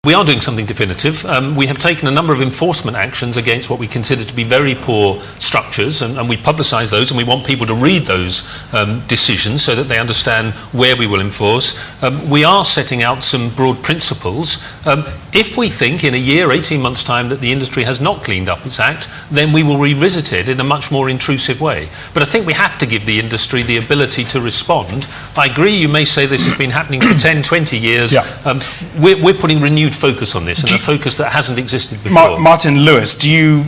we are doing something definitive. We have taken a number of enforcement actions against what we consider to be very poor structures, and we publicise those, and we want people to read those decisions so that they understand where we will enforce. We are setting out some broad principles. If we think in a year, 18 months' time, that the industry has not cleaned up its act, then we will revisit it in a much more intrusive way. But I think we have to give the industry the ability to respond. I agree, you may say this has been happening for 10, 20 years. Yeah. We're putting renewed focus on this, and a focus that hasn't existed before. Martin Lewis, do you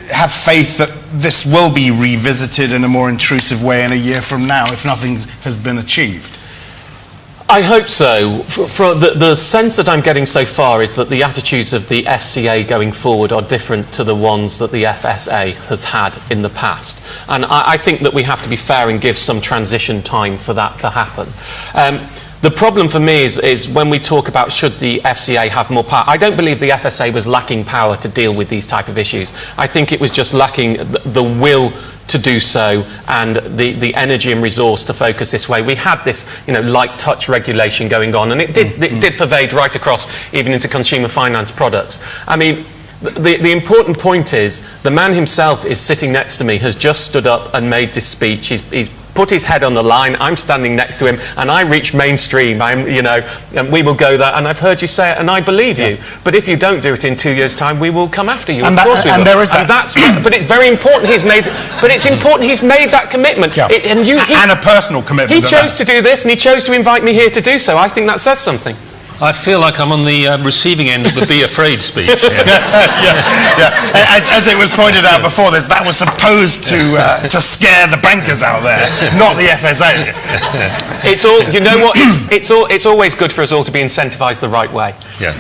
have faith that this will be revisited in a more intrusive way in a year from now if nothing has been achieved? I hope so. The sense that I'm getting so far is that the attitudes of the FCA going forward are different to the ones that the FSA has had in the past. And I think that we have to be fair and give some transition time for that to happen. The problem for me is when we talk about should the FCA have more power. I don't believe the FSA was lacking power to deal with these type of issues. I think it was just lacking the will to do so and the energy and resource to focus this way. We had this, light touch regulation going on, and it did pervade right across, even into consumer finance products. I mean, the important point is the man himself is sitting next to me, has just stood up and made this speech. He's put his head on the line. I'm standing next to him, and I reach mainstream. And we will go there. And I've heard you say it, and I believe you. But if you don't do it in 2 years' time, we will come after you. And of course we will. There is that. But it's very important. He's made that commitment. Yeah. And a personal commitment. He chose to do this, and he chose to invite me here to do so. I think that says something. I feel like I'm on the receiving end of the Be Afraid speech. Yeah. As it was pointed out before this, that was supposed to scare the bankers out there, not the FSA. It's all, you know what? It's always good for us all to be incentivised the right way. Yeah.